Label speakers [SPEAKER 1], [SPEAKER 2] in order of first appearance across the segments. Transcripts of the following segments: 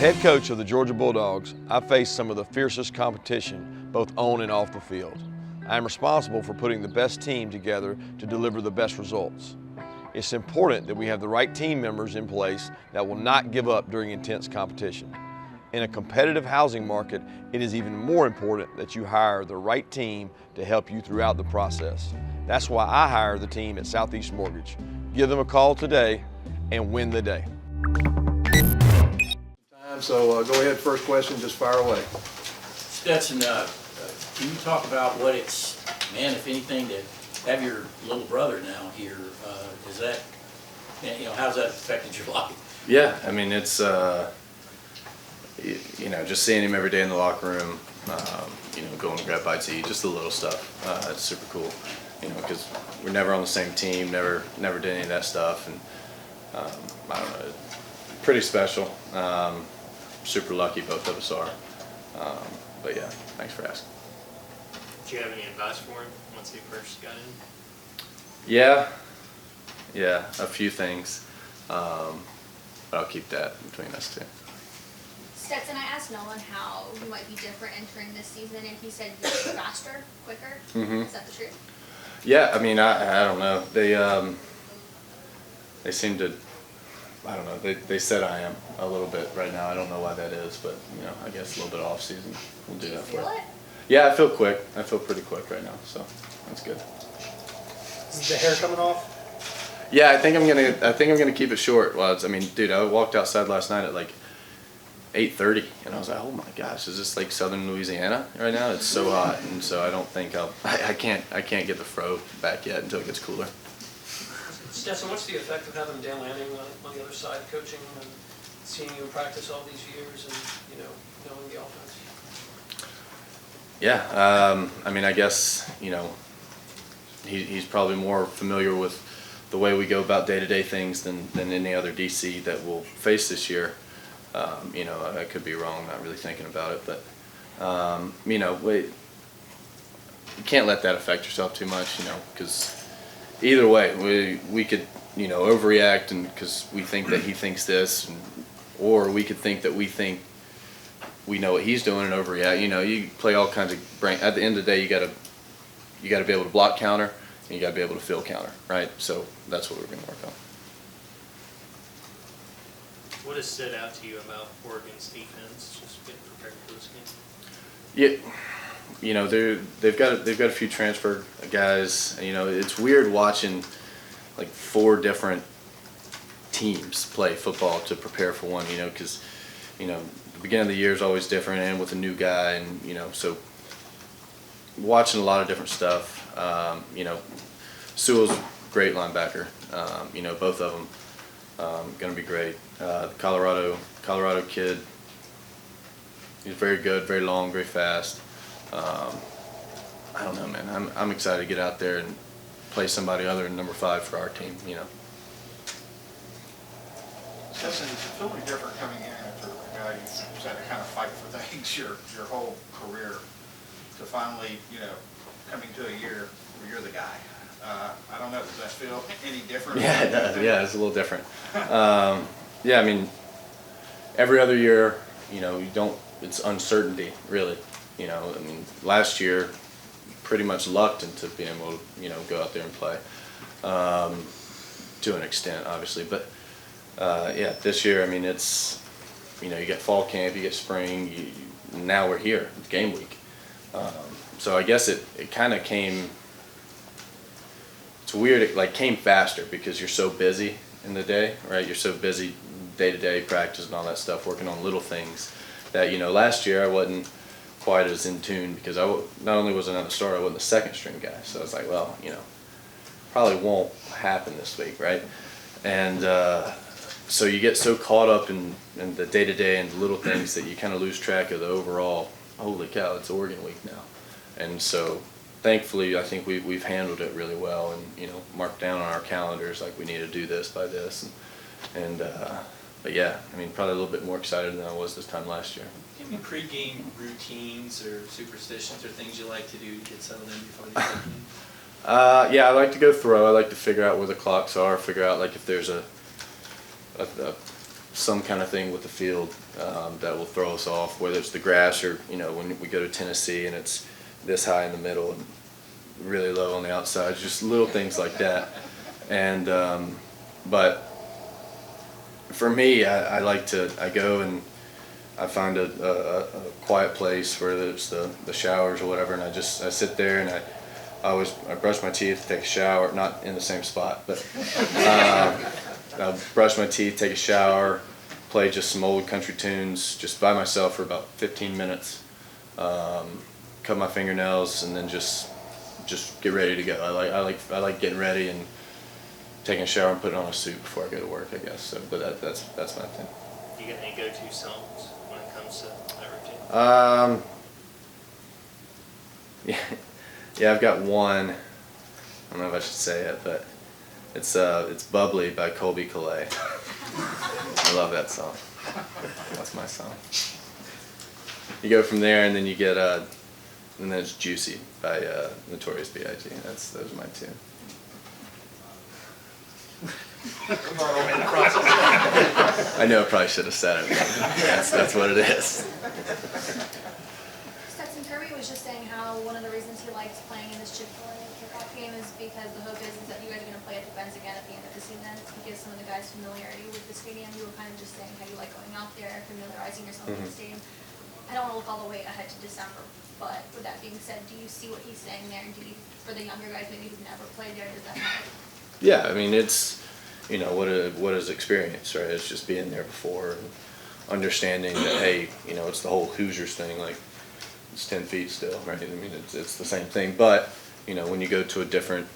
[SPEAKER 1] head coach of the Georgia Bulldogs, I face some of the fiercest competition both on and off the field. I am responsible for putting the best team together to deliver the best results. It's important that we have the right team members in place that will not give up during intense competition. In a competitive housing market, it is even more important that you hire the right team to help you throughout the process. That's why I hire the team at Southeast Mortgage. Give them a call today and win the day.
[SPEAKER 2] So go ahead, first question, just fire away.
[SPEAKER 3] Stetson, can you talk about what it's, man, if anything, to have your little brother now here, is that, how's that affected your life?
[SPEAKER 4] Yeah, I mean, it's, just seeing him every day in the locker room, going to grab bites to eat, just the little stuff. It's super cool, because we're never on the same team, never did any of that stuff, and I don't know, pretty special. Super lucky both of us are. But yeah, thanks for asking.
[SPEAKER 5] Do you have any advice for him once he first got in?
[SPEAKER 4] Yeah, a few things. But I'll keep that between us two.
[SPEAKER 6] Stetson, I asked Nolan how you might be different entering this season, and he said you're faster, quicker.
[SPEAKER 4] Mm-hmm.
[SPEAKER 6] Is that the truth?
[SPEAKER 4] Yeah, I mean, I don't know. They seem to, I don't know, they said I am a little bit right now. I don't know why that is, but, I guess a little bit off season will do that for
[SPEAKER 6] Feel
[SPEAKER 4] it.
[SPEAKER 6] it?
[SPEAKER 4] Yeah, I feel quick. I feel pretty quick right now, so that's good.
[SPEAKER 5] Is the hair coming off?
[SPEAKER 4] Yeah, I think I'm gonna keep it short. Well, dude, I walked outside last night at like 8:30, and I was like, oh my gosh, is this like southern Louisiana right now? It's so hot, and so I don't think I can't get the fro back yet until it gets cooler.
[SPEAKER 7] Stetson, what's the effect of having Dan Lanning on the other side coaching and seeing you in practice all these years and, knowing the offense?
[SPEAKER 4] Yeah, I guess, he's probably more familiar with the way we go about day-to-day things than any other DC that we'll face this year. I could be wrong, not really thinking about it, but, you can't let that affect yourself too much, because either way, we could, overreact and because we think that he thinks this, or we could think that we think we know what he's doing and overreact. You play all kinds of brain. At the end of the day, you gotta be able to block counter and you gotta be able to fill counter, right? So that's what we're gonna work on.
[SPEAKER 5] What has stood out to you about Oregon's defense, just getting prepared for this game?
[SPEAKER 4] Yeah, they've got a few transfer guys. It's weird watching like 4 different teams play football to prepare for one. Because the beginning of the year is always different, and with a new guy, and so watching a lot of different stuff. Sewell's a great linebacker. Both of them going to be great. The Colorado kid, he's very good, very long, very fast. I don't know, man. I'm excited to get out there and play somebody other than number 5 for our team.
[SPEAKER 8] Stetson, does it feel any different coming in after a guy who's had to kind of fight for things your whole career to finally, coming to a year where you're the guy? I don't know, does that feel any different?
[SPEAKER 4] Yeah, it does. Yeah, it's a little different. Every other year, it's uncertainty, really. Last year, pretty much lucked into being able to, go out there and play, to an extent, obviously. But, this year, it's, you get fall camp, you get spring, now we're here, it's game week. So I guess it kind of came, it's weird, it came faster because you're so busy in the day, right? You're so busy day-to-day practice and all that stuff, working on little things that, last year I wasn't quite as in tune because not only was I not the starter, I wasn't the second string guy. So I was like, well, probably won't happen this week, right? And so you get so caught up in the day-to-day and the little things that you kind of lose track of the overall, holy cow, it's Oregon week now. And so thankfully, I think we've handled it really well and, marked down on our calendars like we need to do this by this. But yeah, probably a little bit more excited than I was this time last year.
[SPEAKER 9] Do you have any pre-game routines or superstitions or things you like to do to get settled in before the game?
[SPEAKER 4] Yeah, I like to go throw. I like to figure out where the clocks are, figure out if there's a some kind of thing with the field that will throw us off, whether it's the grass or, when we go to Tennessee and it's this high in the middle and really low on the outside, just little things like that. And but for me, I go and I find a quiet place, whether it's the showers or whatever, and I sit there and I brush my teeth, take a shower, not in the same spot, but I'll brush my teeth, take a shower, play just some old country tunes just by myself for about 15 minutes, cut my fingernails, and then just get ready to go. I like getting ready and taking a shower and putting on a suit before I go to work, I guess. So, but that's my thing.
[SPEAKER 5] Do you get any go-to songs when it comes to that routine?
[SPEAKER 4] Yeah, I've got one. I don't know if I should say it, but it's "Bubbly" by Colby Calais. I love that song. That's my song. You go from there, and then you get and then it's "Juicy" by Notorious B.I.G. Those are my two. I know I probably should have said it. That's what it is.
[SPEAKER 6] Stetson was just saying how one of the reasons he likes playing in this Chick-fil-A kickoff game is because the hope is that you guys are going to play at defense again at the end of the season. To give some of the guys familiarity with the stadium. You were kind of just saying how you like going out there, familiarizing yourself with the stadium. I don't want to look all the way ahead to December, but with that being said, do you see what he's saying there? And for the younger guys maybe who've never played there, does that matter?
[SPEAKER 4] Yeah, I mean, it's, what is experience, right? It's just being there before and understanding that, hey, it's the whole Hoosiers thing, like, it's 10 feet still, right? I mean, it's the same thing. But, when you go to a different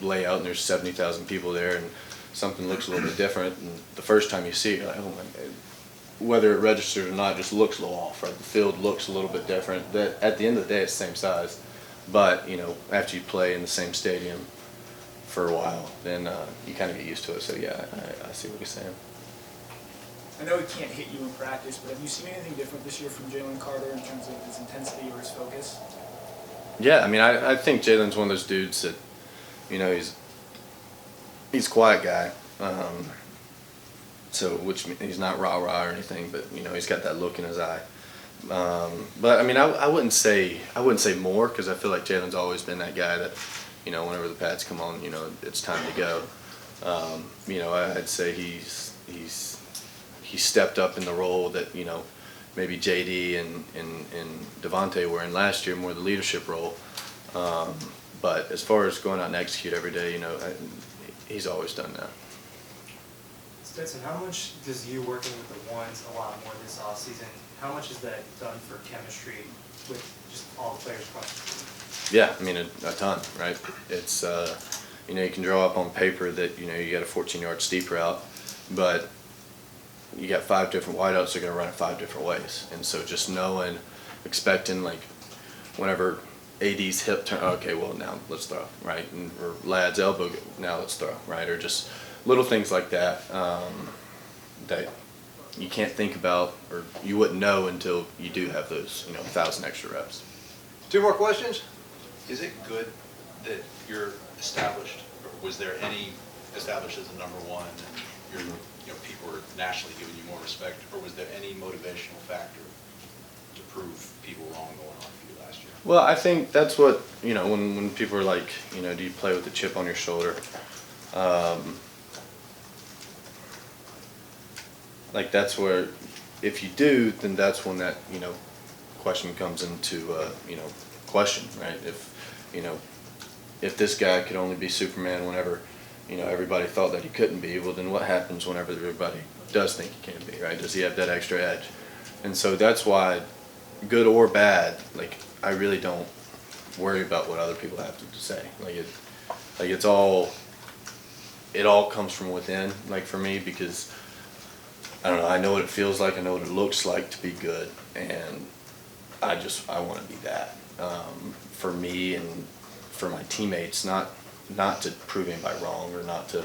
[SPEAKER 4] layout and there's 70,000 people there and something looks a little bit different, and the first time you see it, you're like, oh my God. Whether it registers or not, it just looks a little off, right? The field looks a little bit different. That at the end of the day, it's the same size. But, after you play in the same stadium for a while, then you kind of get used to it. So, yeah, I see what he's saying.
[SPEAKER 10] I know he can't hit you in practice, but have you seen anything different this year from Jaylen Carter in terms of his intensity or his focus?
[SPEAKER 4] Yeah, I mean, I think Jalen's one of those dudes that, he's a quiet guy. So, which he's not rah-rah or anything, but, he's got that look in his eye. But, I mean, I wouldn't say more, because I feel like Jalen's always been that guy that, whenever the pads come on, it's time to go. I'd say he's stepped up in the role that, maybe JD and Devontae were in last year, more the leadership role. But as far as going out and execute every day, he's always done that.
[SPEAKER 11] Stetson, how much does you working with the ones a lot more this offseason, how much has that done for chemistry with just all the players across the team?
[SPEAKER 4] Yeah, I mean, a ton, right? It's, you can draw up on paper that, you got a 14-yard steep route, but you got 5 different wideouts that are going to run it 5 different ways. And so just knowing, expecting, like, whenever AD's hip turn, okay, well, now let's throw, right? Or lad's elbow, now let's throw, right? Or just little things like that that you can't think about or you wouldn't know until you do have those, 1,000 extra reps.
[SPEAKER 2] 2 more questions?
[SPEAKER 12] Is it good that you're established, or was there any established as a number one, and people are nationally giving you more respect, or was there any motivational factor to prove people wrong going on for you last year?
[SPEAKER 4] Well, I think that's what, when people are like, do you play with a chip on your shoulder? Like that's where, if you do, then that's when that, question comes into, question, right? If this guy could only be Superman whenever, everybody thought that he couldn't be, well then what happens whenever everybody does think he can be, right? Does he have that extra edge? And so that's why, good or bad, like I really don't worry about what other people have to say. It all comes from within, like for me, because I don't know, I know what it feels like, I know what it looks like to be good, and I want to be that. For me and for my teammates, not to prove anybody wrong or not to,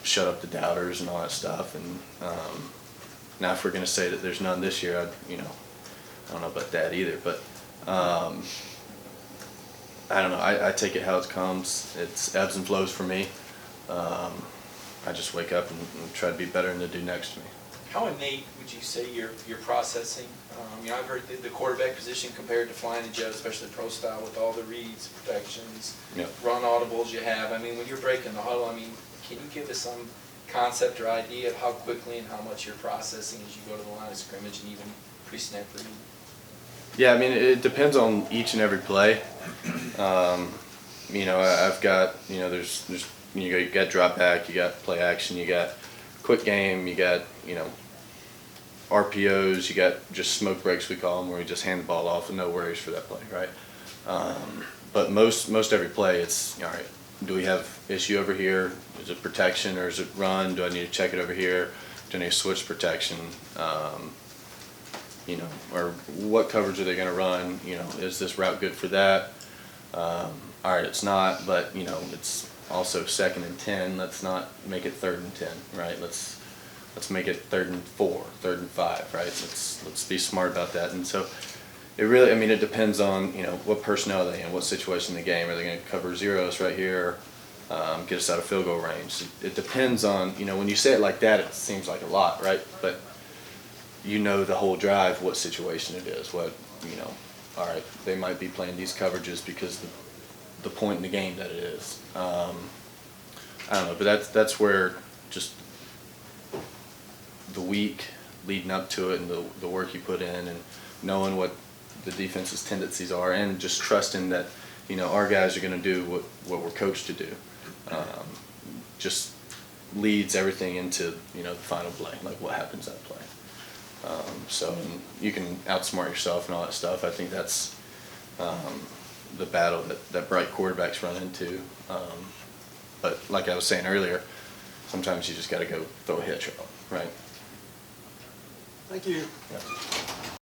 [SPEAKER 4] shut up the doubters and all that stuff. And now if we're going to say that there's none this year, I don't know about that either. But I don't know. I take it how it comes. It's ebbs and flows for me. I just wake up and try to be better than the dude next to me.
[SPEAKER 9] How innate would you say your processing? I've heard the quarterback position compared to flying a jet, especially pro style, with all the reads, protections,
[SPEAKER 4] Yep.
[SPEAKER 9] run audibles you have. I mean, when you're breaking the huddle, I mean, can you give us some concept or idea of how quickly and how much you're processing as you go to the line of scrimmage and even pre-snap read?
[SPEAKER 4] Yeah, I mean, it depends on each and every play. I've got, there's you got drop back, you got play action, you got quick game, you got, RPOs, you got just smoke breaks, we call them, where you just hand the ball off and no worries for that play, right? But most every play, it's, all right, do we have issue over here? Is it protection or is it run? Do I need to check it over here? Do I need to switch protection? Or what coverage are they going to run? Is this route good for that? All right, it's not, but it's also 2nd and 10. Let's not make it 3rd and 10, right? Let's make it 3rd and 4, 3rd and 5, right? Let's be smart about that. And so it really, it depends on what personnel are they in, what situation in the game. Are they going to cover zeros right here? Get us out of field goal range. It depends on when you say it like that, it seems like a lot, right? But the whole drive, what situation it is, all right, they might be playing these coverages because the point in the game that it is. I don't know, but that's where just the week leading up to it and the work you put in and knowing what the defense's tendencies are and just trusting that, our guys are going to do what we're coached to do. Just leads everything into, the final play, like what happens that play. So you can outsmart yourself and all that stuff. I think that's the battle that bright quarterbacks run into. But like I was saying earlier, sometimes you just got to go throw a hitch, right?
[SPEAKER 2] Thank you.
[SPEAKER 4] Yeah.